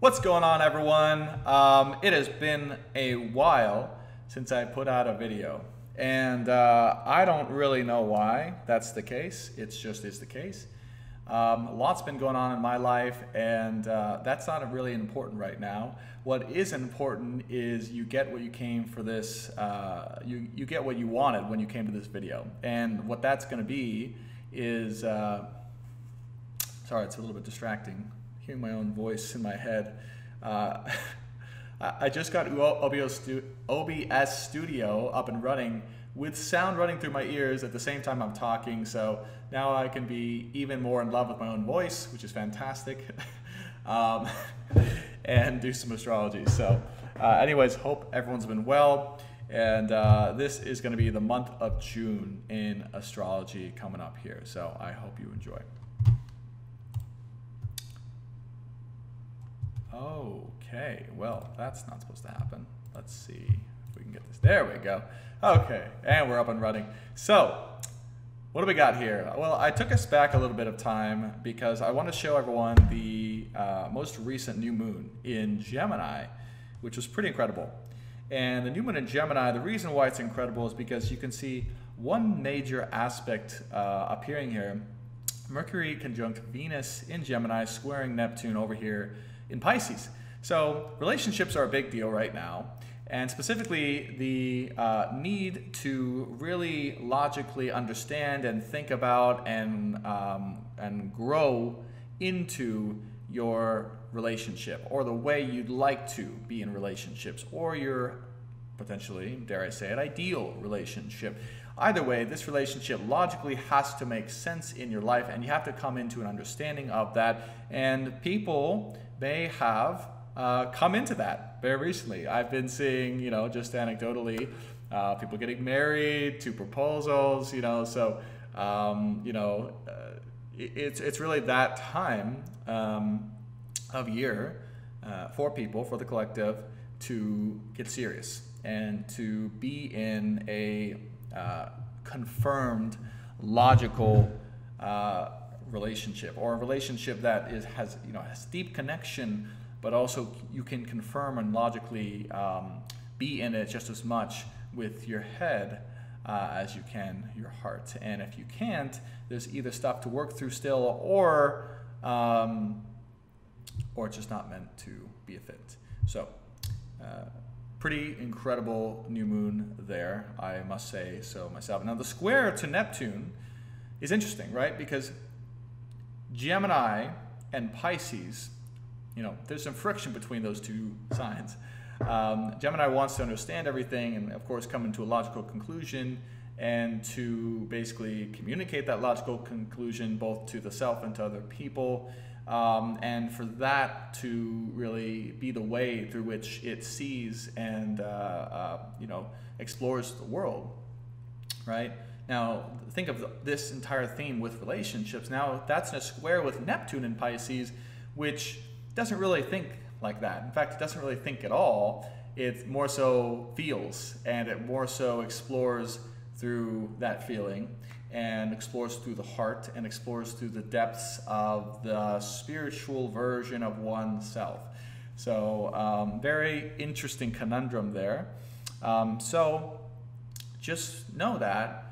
What's going on, everyone? It has been a while since I put out a video, and I don't really know why that's the case. It just is the case. Lots been going on in my life, and that's not really important right now. What is important is you get what you came for this, you get what you wanted when you came to this video. And what that's going to be is, sorry, it's a little bit distracting. Hearing my own voice in my head. I just got OBS Studio up and running with sound running through my ears at the same time I'm talking, so now I can be even more in love with my own voice, which is fantastic, and do some astrology. So anyways, hope everyone's been well, and this is going to be the month of June in astrology coming up here, so I hope you enjoy. Okay, well, that's not supposed to happen. Let's see if we can get this. There we go. Okay, and we're up and running. So, what do we got here? Well, I took us back a little bit of time because I want to show everyone the most recent new moon in Gemini, which was pretty incredible. And the new moon in Gemini, the reason why it's incredible is because you can see one major aspect appearing here. Mercury conjunct Venus in Gemini, squaring Neptune over here in Pisces. So relationships are a big deal right now, and specifically the need to really logically understand and think about and grow into your relationship, or the way you'd like to be in relationships, or your potentially, dare I say it, ideal relationship. Either way, this relationship logically has to make sense in your life, and you have to come into an understanding of that. And people may have come into that very recently. I've been seeing, just anecdotally, people getting married, to proposals, so, it's really that time of year for people, for the collective, to get serious and to be in a confirmed, logical relationship, or a relationship that has deep connection, but also you can confirm and logically be in it just as much with your head as you can your heart. And if you can't, there's either stuff to work through still, or it's just not meant to be a fit. So pretty incredible new moon there, I must say so myself. Now the square to Neptune is interesting, right? Because Gemini and Pisces, there's some friction between those two signs. Gemini wants to understand everything and, of course, come into a logical conclusion, and to basically communicate that logical conclusion both to the self and to other people, and for that to really be the way through which it sees and explores the world, right? Now, think of this entire theme with relationships. Now, that's in a square with Neptune in Pisces, which doesn't really think like that. In fact, it doesn't really think at all. It more so feels, and it more so explores through that feeling, and explores through the heart, and explores through the depths of the spiritual version of oneself. So, very interesting conundrum there. So, just know that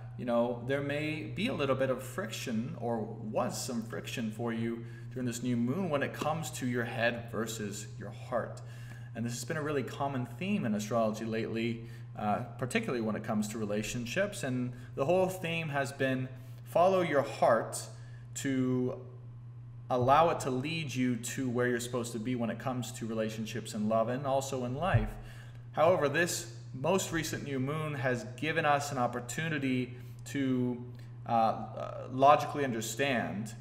there may be a little bit of friction, or was some friction for you during this new moon when it comes to your head versus your heart. And this has been a really common theme in astrology lately, particularly when it comes to relationships. And the whole theme has been follow your heart to allow it to lead you to where you're supposed to be when it comes to relationships and love, and also in life. However, this most recent new moon has given us an opportunity to logically understand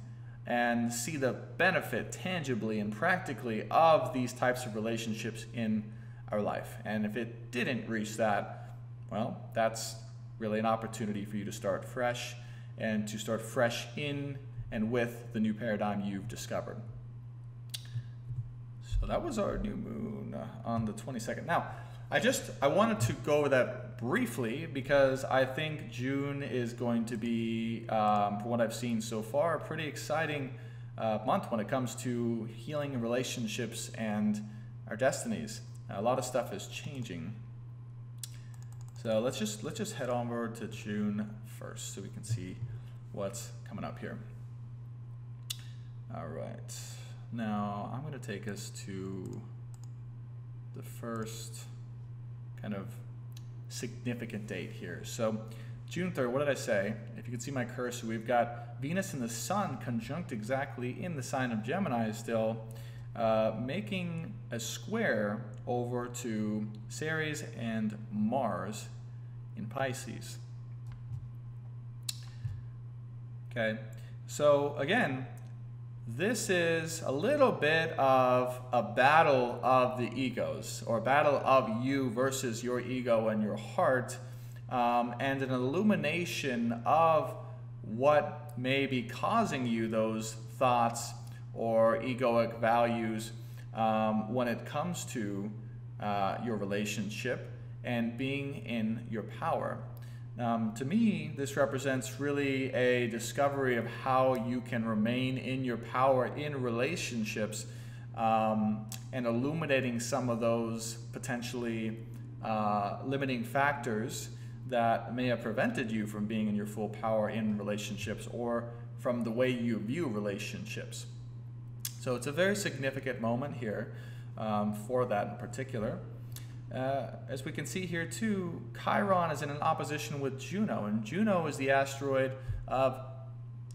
and see the benefit tangibly and practically of these types of relationships in our life. And if it didn't reach that, well, that's really an opportunity for you to start fresh, and to start fresh in and with the new paradigm you've discovered. So that was our new moon on the 22nd. Now, I wanted to go over that briefly because I think June is going to be, from what I've seen so far, a pretty exciting month when it comes to healing relationships and our destinies. A lot of stuff is changing. So let's just head over to June 1st so we can see what's coming up here. All right, now I'm going to take us to the first kind of significant date here. So June 3rd, what did I say? If you can see my cursor, we've got Venus and the Sun conjunct exactly in the sign of Gemini still, making a square over to Ceres and Mars in Pisces. Okay, so again, this is a little bit of a battle of the egos, or a battle of you versus your ego and your heart, and an illumination of what may be causing you those thoughts or egoic values when it comes to your relationship and being in your power. To me, this represents really a discovery of how you can remain in your power in relationships, and illuminating some of those potentially limiting factors that may have prevented you from being in your full power in relationships, or from the way you view relationships. So it's a very significant moment here for that in particular. As we can see here too, Chiron is in an opposition with Juno, and Juno is the asteroid of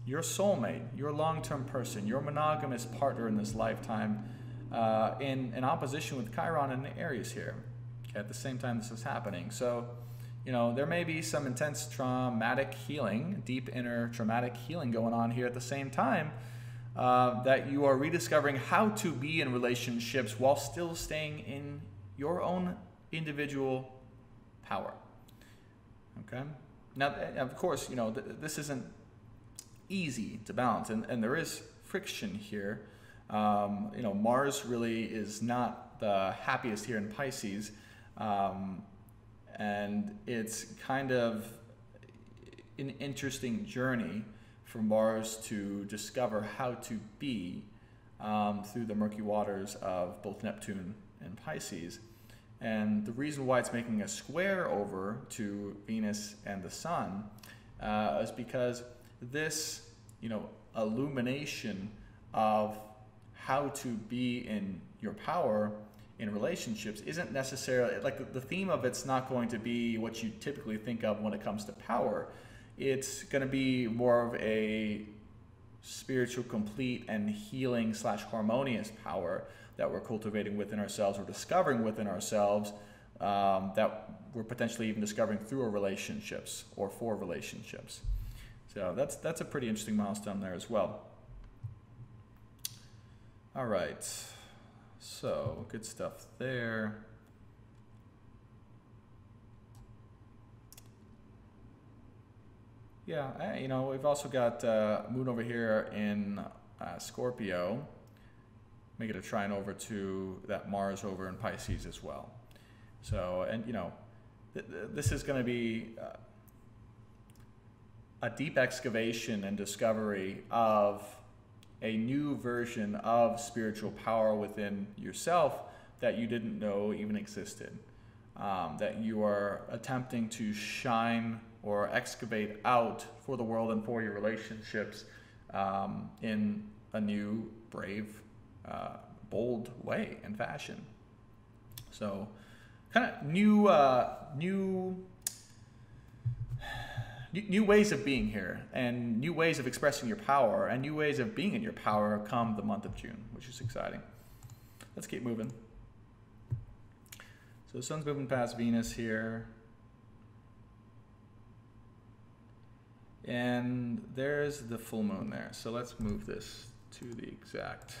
your soulmate, your long-term person, your monogamous partner in this lifetime, in opposition with Chiron and Aries here, okay, at the same time this is happening. So, you know, there may be some intense traumatic healing, deep inner traumatic healing going on here at the same time, that you are rediscovering how to be in relationships while still staying in your own individual power. Okay. Now, of course, you know, this isn't easy to balance, and there is friction here. You know, Mars really is not the happiest here in Pisces, and it's kind of an interesting journey for Mars to discover how to be through the murky waters of both Neptune and Pisces. And the reason why it's making a square over to Venus and the Sun is because this, you know, illumination of how to be in your power in relationships isn't necessarily, like, the theme of it's not going to be what you typically think of when it comes to power. It's going to be more of a spiritual, complete, and healing / harmonious power that we're cultivating within ourselves, or discovering within ourselves, that we're potentially even discovering through our relationships or for relationships. So that's a pretty interesting milestone there as well. All right, so good stuff there. Yeah, you know, we've also got Moon over here in Scorpio. Make it a trine over to that Mars over in Pisces as well. So, and you know, this is going to be a deep excavation and discovery of a new version of spiritual power within yourself that you didn't know even existed, that you are attempting to shine or excavate out for the world and for your relationships in a new, brave, bold way and fashion. So kind of new ways of being here, and new ways of expressing your power, and new ways of being in your power come the month of June, which is exciting. Let's keep moving. So the Sun's moving past Venus here. And there's the full moon there. So let's move this to the exact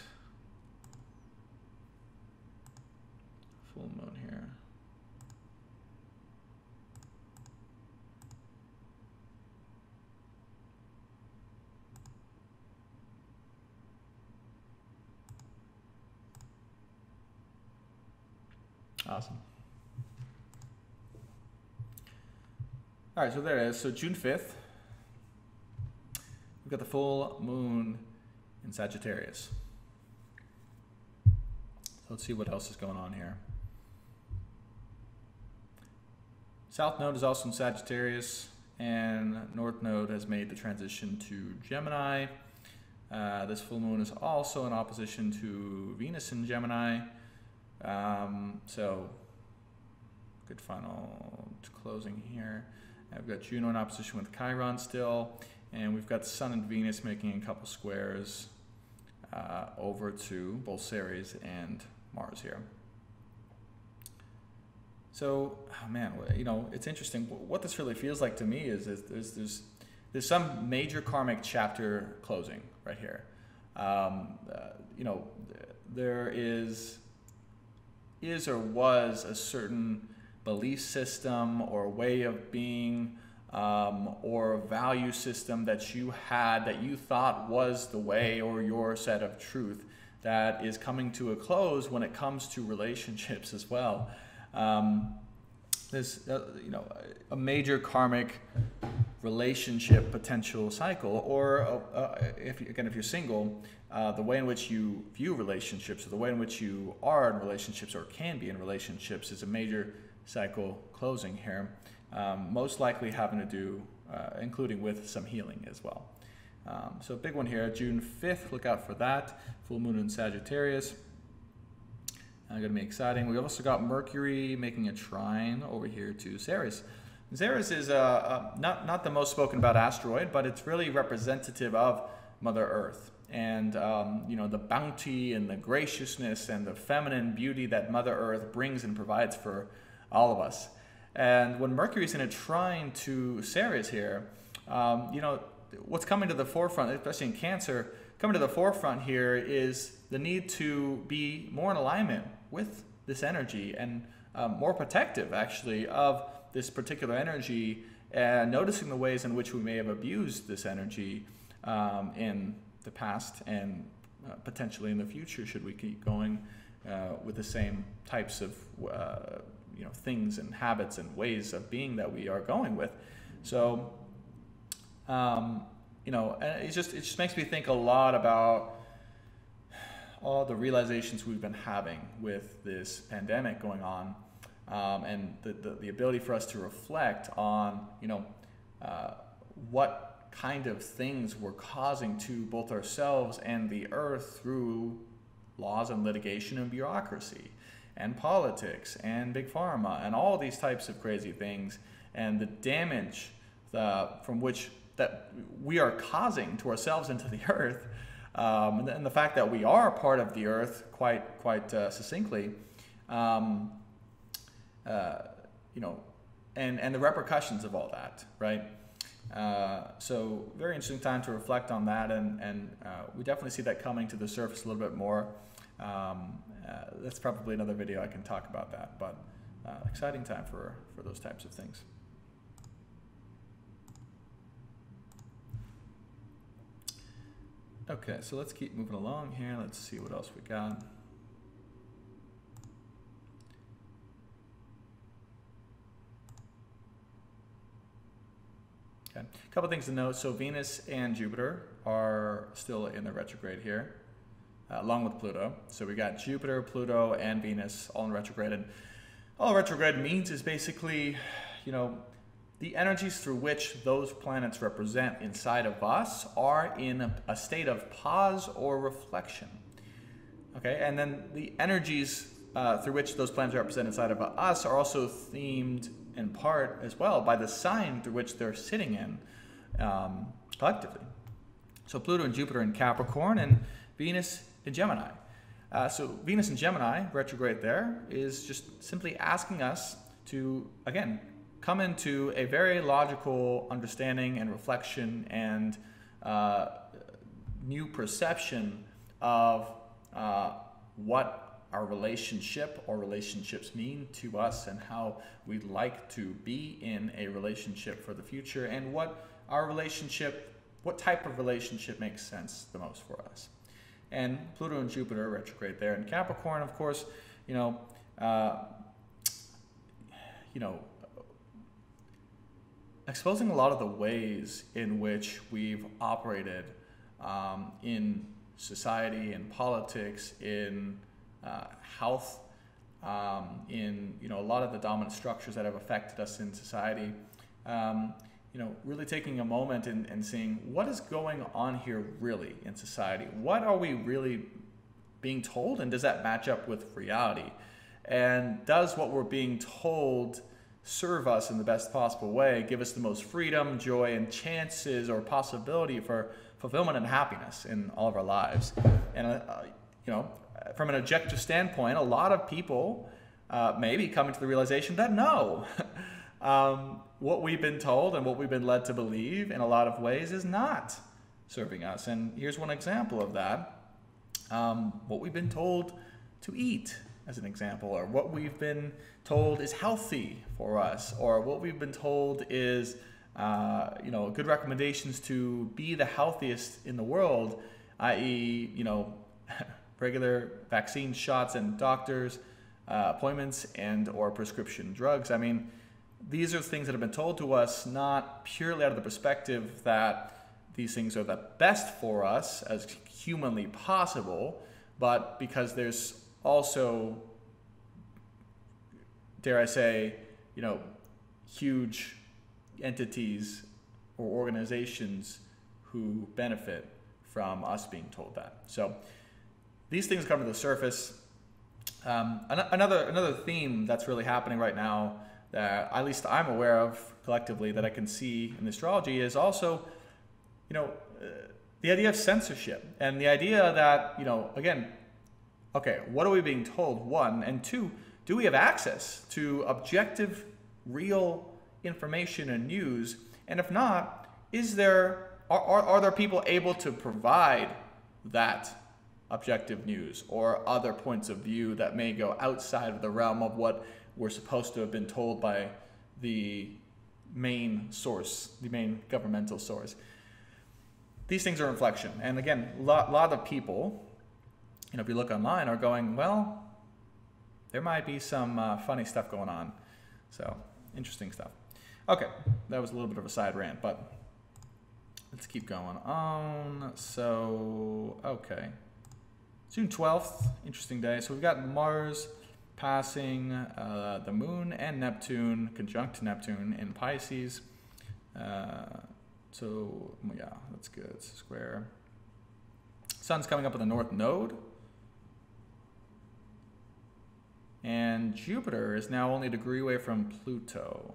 full moon here. Awesome. All right, so there it is. So June 5th, we've got the full moon in Sagittarius. So let's see what else is going on here. South Node is also in Sagittarius, and North Node has made the transition to Gemini. This full moon is also in opposition to Venus in Gemini. So good final closing here. I've got Juno in opposition with Chiron still, and we've got Sun and Venus making a couple squares over to both Ceres and Mars here. So, oh man, you know, it's interesting. What this really feels like to me is there's some major karmic chapter closing right here. You know, there is or was a certain belief system or way of being or a value system that you had that you thought was the way or your set of truth that is coming to a close when it comes to relationships as well. There's you know, a major karmic relationship potential cycle, or if you're single, the way in which you view relationships, or the way in which you are in relationships or can be in relationships, is a major cycle closing here, most likely having to do, including with some healing as well. So a big one here, June 5th, look out for that, full moon in Sagittarius. Going to be exciting. We also got Mercury making a trine over here to Ceres. Ceres is not the most spoken about asteroid, but it's really representative of Mother Earth, and you know, the bounty and the graciousness and the feminine beauty that Mother Earth brings and provides for all of us. And when Mercury's in a trine to Ceres here, you know, what's coming to the forefront, especially in Cancer, coming to the forefront here is the need to be more in alignment with this energy and more protective, actually, of this particular energy, and noticing the ways in which we may have abused this energy in the past and potentially in the future, should we keep going with the same types of you know, things and habits and ways of being that we are going with. So you know, and it just makes me think a lot about all the realizations we've been having with this pandemic going on, and the ability for us to reflect on, you know, what kind of things we're causing to both ourselves and the earth through laws and litigation and bureaucracy and politics and big pharma and all these types of crazy things, and the damage from which that we are causing to ourselves and to the earth. And the fact that we are part of the earth quite succinctly, you know, and the repercussions of all that, right? So very interesting time to reflect on that, and we definitely see that coming to the surface a little bit more. That's probably another video I can talk about that, but exciting time for those types of things. Okay, so let's keep moving along here. Let's see what else we got. Okay, a couple things to note. So Venus and Jupiter are still in the retrograde here, along with Pluto. So we got Jupiter, Pluto, and Venus all in retrograde. And all retrograde means is basically, you know, the energies through which those planets represent inside of us are in a state of pause or reflection. Okay, and then the energies through which those planets represent inside of us are also themed in part as well by the sign through which they're sitting in collectively. So Pluto and Jupiter in Capricorn, and Venus in Gemini. So Venus in Gemini, retrograde there, is just simply asking us to, again, come into a very logical understanding and reflection and new perception of what our relationship or relationships mean to us, and how we'd like to be in a relationship for the future, and what type of relationship makes sense the most for us. And Pluto and Jupiter retrograde there in Capricorn, of course, you know, exposing a lot of the ways in which we've operated in society, in politics, in health, in a lot of the dominant structures that have affected us in society. Really taking a moment and seeing what is going on here really in society. What are we really being told, and does that match up with reality? And does what we're being told serve us in the best possible way, give us the most freedom, joy, and chances or possibility for fulfillment and happiness in all of our lives? And from an objective standpoint, a lot of people may be coming to the realization that no, what we've been told and what we've been led to believe in a lot of ways is not serving us. And here's one example of that. What we've been told to eat, as an example, or what we've been told is healthy for us, or what we've been told is good recommendations to be the healthiest in the world, i.e., regular vaccine shots and doctors appointments and or prescription drugs. I mean, these are things that have been told to us not purely out of the perspective that these things are the best for us as humanly possible, but because there's also, dare I say, huge entities or organizations who benefit from us being told that. So these things come to the surface. Another theme that's really happening right now that at least I'm aware of collectively that I can see in astrology is also, the idea of censorship and the idea that, again, okay, what are we being told? One, and two, do we have access to objective, real information and news? And if not, are there people able to provide that objective news or other points of view that may go outside of the realm of what we're supposed to have been told by the main source, the main governmental source? These things are inflection. And again, a lot of people, if you look online, are going, well, there might be some funny stuff going on. So, interesting stuff. Okay, that was a little bit of a side rant, but let's keep going on. So, okay. June 12th, interesting day. So we've got Mars passing the Moon and Neptune, conjunct Neptune in Pisces. So, yeah, that's good. It's square. Sun's coming up in the North Node. And Jupiter is now only a degree away from Pluto.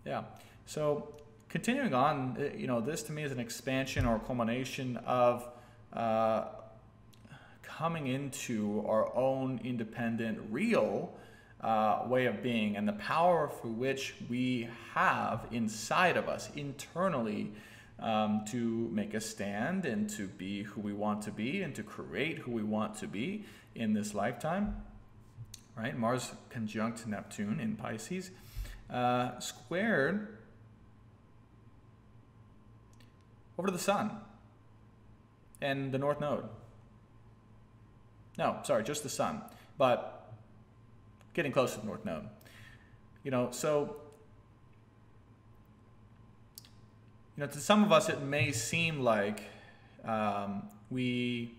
Yeah. So continuing on, this to me is an expansion or culmination of coming into our own independent, real way of being, and the power for which we have inside of us internally to make a stand and to be who we want to be and to create who we want to be in this lifetime. Right? Mars conjunct Neptune in Pisces, squared over to the Sun and the North Node. No, sorry, just the Sun, but getting close to the North Node. So, to some of us it may seem like we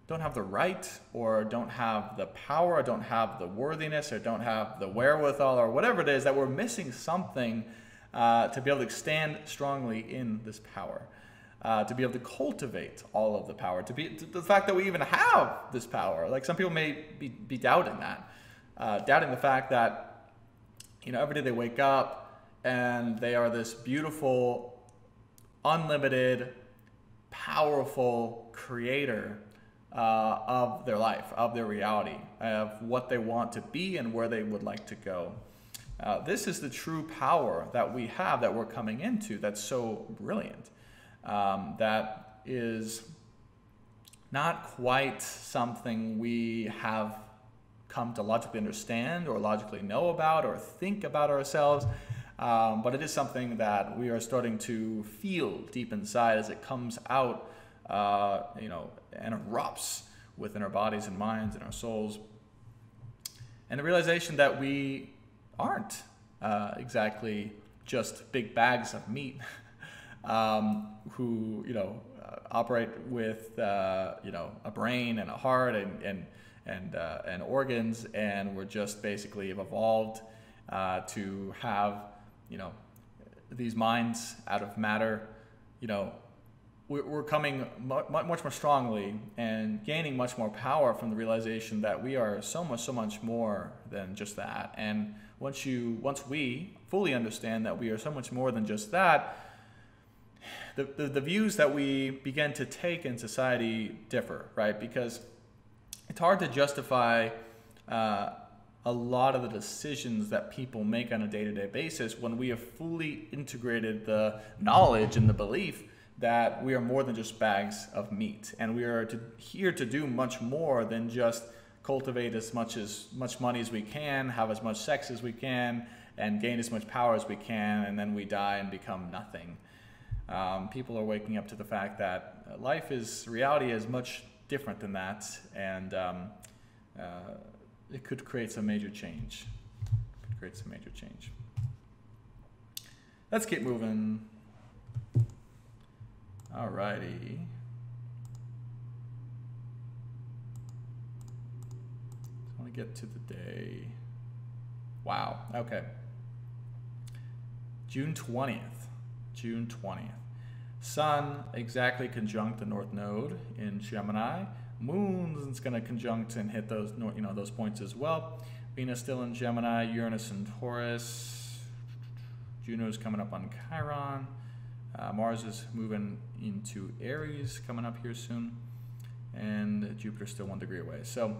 don't have the right, or don't have the power, or don't have the worthiness, or don't have the wherewithal, or whatever it is, that we're missing something to be able to stand strongly in this power, to be able to cultivate all of the power, to the fact that we even have this power. Like, some people may be doubting that, doubting the fact that, every day they wake up and they are this beautiful, unlimited, powerful creator of their life, of their reality, of what they want to be and where they would like to go. This is the true power that we have, that we're coming into, that's so brilliant, that is not quite something we have come to logically understand or logically know about or think about ourselves, but it is something that we are starting to feel deep inside as it comes out, and erupts within our bodies and minds and our souls. And the realization that we aren't exactly just big bags of meat, who operate with a brain and a heart and organs, and we're just basically have evolved to have these minds out of matter. We're coming much more strongly and gaining much more power from the realization that we are so much more than just that. And once we fully understand that we are so much more than just that, the views that we begin to take in society differ, right? Because it's hard to justify a lot of the decisions that people make on a day-to-day basis when we have fully integrated the knowledge and the belief that we are more than just bags of meat, and we are here to do much more than just cultivate as much money as we can, have as much sex as we can, and gain as much power as we can, and then we die and become nothing. People are waking up to the fact that reality is much different than that, and it could create some major change. Let's keep moving. Alrighty. I want to get to the day. Wow. Okay. June 20th. Sun exactly conjunct the North Node in Gemini. Moon's going to conjunct and hit those those points as well. Venus still in Gemini. Uranus in Taurus. Juno's coming up on Chiron. Mars is moving into Aries, coming up here soon, and Jupiter's still 1 degree away. So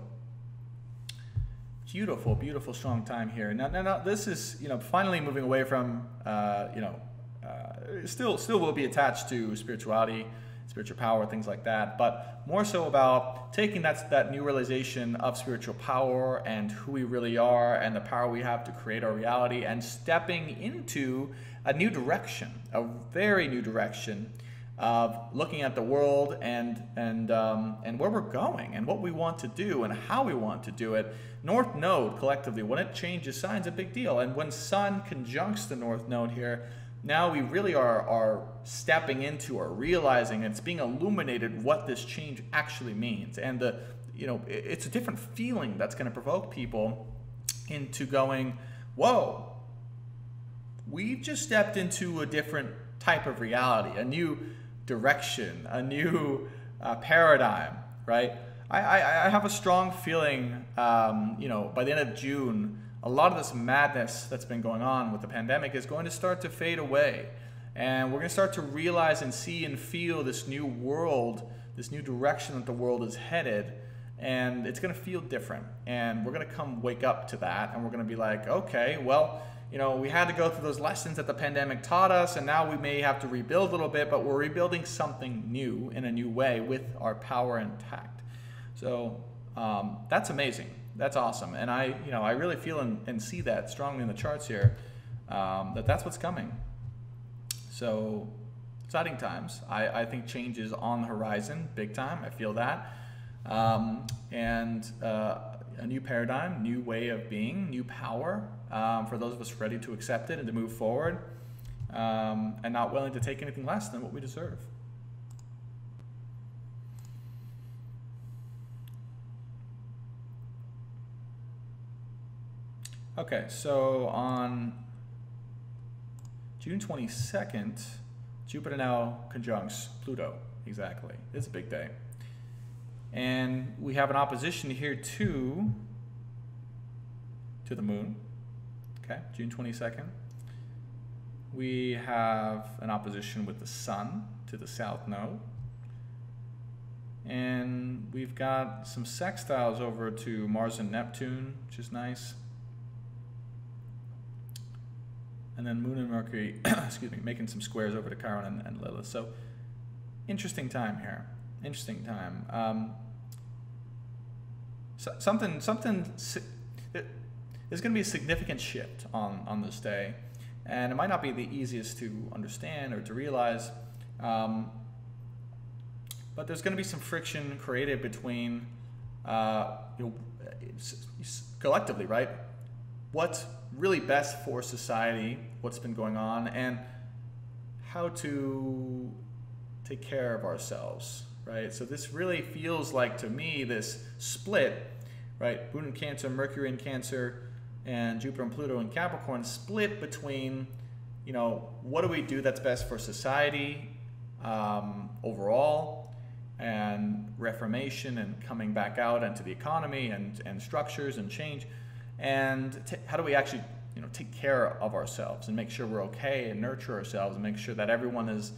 beautiful, strong time here. Now, this is finally moving away from still will be attached to spirituality, spiritual power, things like that, but more so about taking that new realization of spiritual power and who we really are and the power we have to create our reality, and stepping into a new direction, a very new direction of looking at the world and where we're going and what we want to do and how we want to do it. North Node collectively, when it changes signs, a big deal. And when Sun conjuncts the North Node here, now we really are stepping into or realizing, it's being illuminated what this change actually means. And it's a different feeling that's going to provoke people into going, whoa, we've just stepped into a different type of reality, a new direction, a new paradigm, right? I have a strong feeling, by the end of June, a lot of this madness that's been going on with the pandemic is going to start to fade away. And we're going to start to realize and see and feel this new world, this new direction that the world is headed. And it's going to feel different. And we're going to wake up to that. And we're going to be like, okay, well, we had to go through those lessons that the pandemic taught us, and now we may have to rebuild a little bit, but we're rebuilding something new in a new way with our power intact. So that's amazing. That's awesome. And I really feel and see that strongly in the charts here, that's what's coming. So exciting times. I think change is on the horizon, big time. I feel that. And a new paradigm, new way of being, new power, for those of us ready to accept it and to move forward, and not willing to take anything less than what we deserve. Okay, so on June 22nd, Jupiter now conjuncts Pluto, exactly. It's a big day. And we have an opposition here to the moon, okay, June 22nd. We have an opposition with the sun to the south node. And we've got some sextiles over to Mars and Neptune, which is nice. And then Moon and Mercury, excuse me, making some squares over to Chiron and Lilith. So interesting time here. Interesting time. There's going to be a significant shift on this day, and it might not be the easiest to understand or to realize, but there's going to be some friction created between, collectively, right? What's really best for society, what's been going on, and how to take care of ourselves, right? So this really feels like, to me, this split, right? Moon in Cancer, Mercury in Cancer, and Jupiter and Pluto in Capricorn split between, you know, what do we do that's best for society overall, and reformation and coming back out into the economy and structures and change, and how do we actually, you know, take care of ourselves and make sure we're okay and nurture ourselves and make sure that everyone is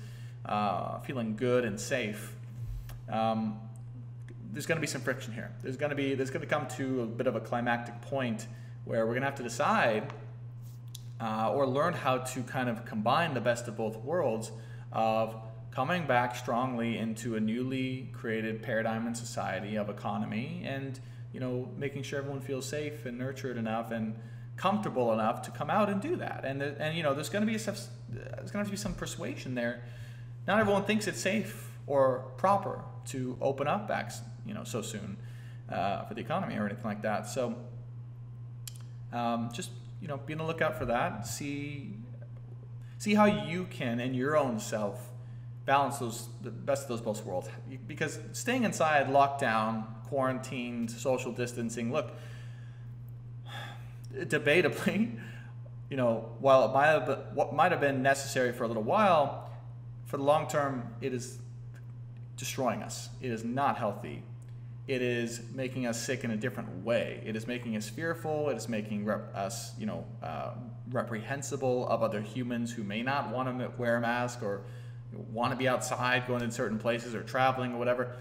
feeling good and safe. There's going to be some friction here. There's going to come to a bit of a climactic point where we're going to have to decide or learn how to kind of combine the best of both worlds of coming back strongly into a newly created paradigm in society of economy, and, you know, making sure everyone feels safe and nurtured enough and comfortable enough to come out and do that. And you know, there's going to have to be some persuasion there. Not everyone thinks it's safe or proper to open up back, you know, so soon for the economy or anything like that. So just, you know, be on the lookout for that. See how you can, in your own self, balance the best of those both worlds. Because staying inside, locked down, quarantined, social distancing, look, debatably, you know, while what might have been necessary for a little while, for the long term, it is destroying us. It is not healthy. It is making us sick in a different way. It is making us fearful. It is making us, you know, reprehensible of other humans who may not want to wear a mask or want to be outside, going in certain places or traveling or whatever.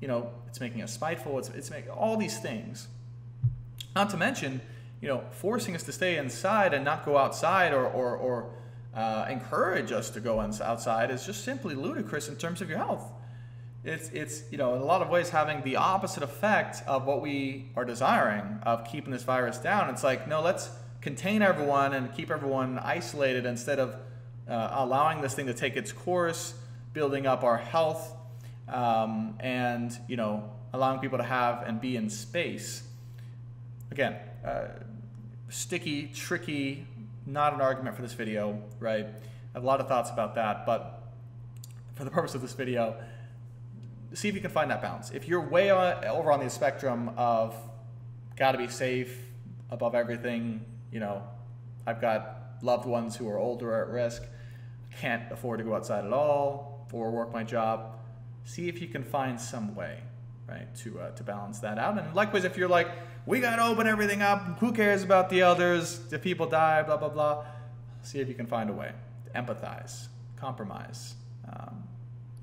You know, it's making us spiteful. It's making all these things. Not to mention, you know, forcing us to stay inside and not go outside or encourage us to go outside is just simply ludicrous in terms of your health. It's you know, in a lot of ways having the opposite effect of what we are desiring of keeping this virus down. It's like, no, let's contain everyone and keep everyone isolated instead of allowing this thing to take its course, building up our health, and, you know, allowing people to have and be in space. Again, sticky, tricky, not an argument for this video, right? I have a lot of thoughts about that, but for the purpose of this video, see if you can find that balance. If you're way over on the spectrum of gotta be safe above everything, you know, I've got loved ones who are older or at risk, can't afford to go outside at all or work my job, see if you can find some way, right, to balance that out. And likewise, if you're like, we gotta open everything up, who cares about the others, if people die, blah, blah, blah, see if you can find a way to empathize, compromise.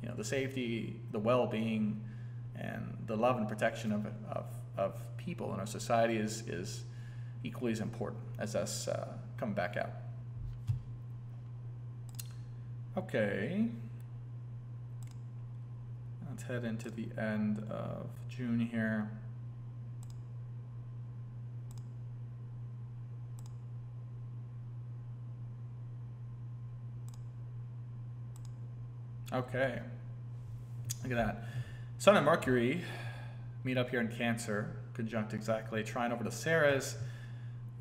You know, the safety, the well-being, and the love and protection of people in our society is equally as important as us coming back out. Okay. Let's head into the end of June here. Okay, look at that. Sun and Mercury meet up here in Cancer, conjunct exactly, trine over to Ceres.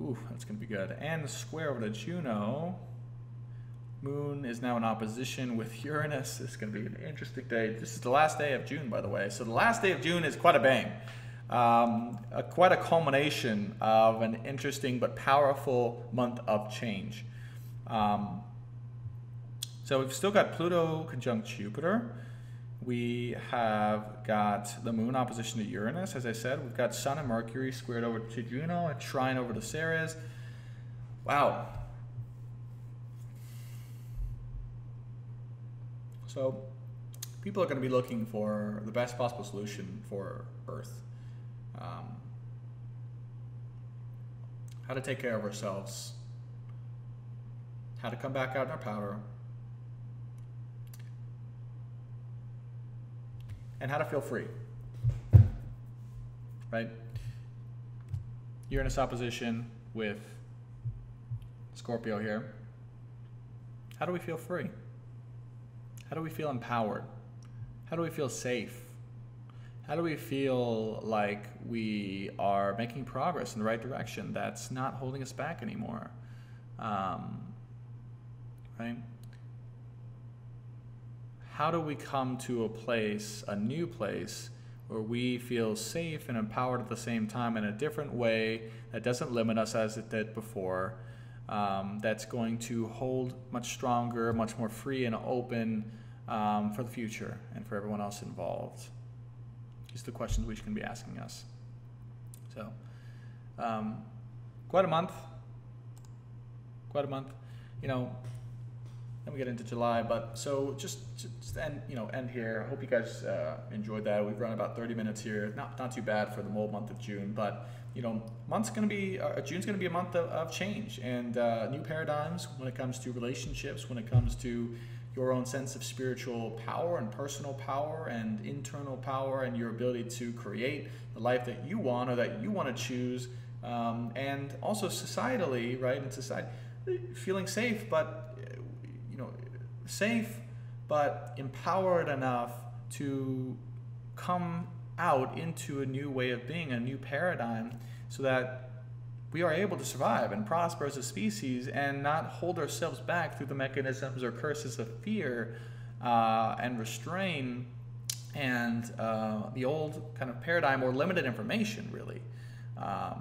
Ooh, that's going to be good. And square over to Juno. Moon is now in opposition with Uranus. This is going to be an interesting day. This is the last day of June, by the way. So the last day of June is quite a bang. Quite a culmination of an interesting but powerful month of change. So we've still got Pluto conjunct Jupiter. We have got the Moon opposition to Uranus, as I said. We've got Sun and Mercury squared over to Juno, a trine over to Ceres. Wow. So people are going to be looking for the best possible solution for Earth. How to take care of ourselves. How to come back out in our power. And how to feel free, right? Uranus opposition with Scorpio here. How do we feel free? How do we feel empowered? How do we feel safe? How do we feel like we are making progress in the right direction that's not holding us back anymore? Right? how do we come to a place, a new place, where we feel safe and empowered at the same time in a different way that doesn't limit us as it did before, that's going to hold much stronger, much more free and open for the future and for everyone else involved. These are the questions we should be asking us. So, quite a month. You know, then we get into July, but so just end here. I hope you guys enjoyed that. We've run about 30 minutes here. Not too bad for the whole month of June, but you know, June's going to be a month of change and new paradigms when it comes to relationships, when it comes to your own sense of spiritual power and personal power and internal power and your ability to create the life that you want or that you want to choose, and also societally, right? In society, feeling safe, but safe, but empowered enough to come out into a new way of being, a new paradigm, so that we are able to survive and prosper as a species and not hold ourselves back through the mechanisms or curses of fear and restrain and the old kind of paradigm or limited information, really.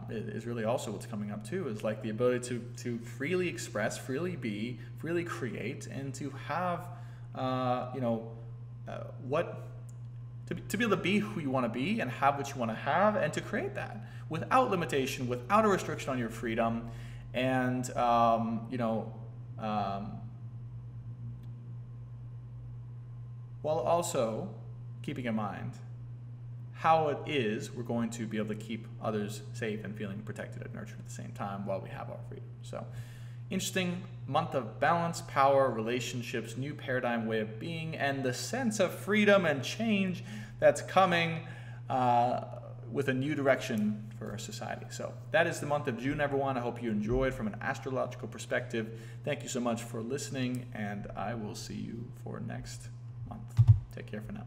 Is really also what's coming up too, is like the ability to freely express, freely be, freely create, and to have to be able to be who you want to be and have what you want to have, and to create that without limitation, without a restriction on your freedom, and while also keeping in mind how it is we're going to be able to keep others safe and feeling protected and nurtured at the same time while we have our freedom. So, interesting month of balance, power, relationships, new paradigm way of being, and the sense of freedom and change that's coming with a new direction for our society. So that is the month of June, everyone. I hope you enjoyed from an astrological perspective. Thank you so much for listening, and I will see you for next month. Take care for now.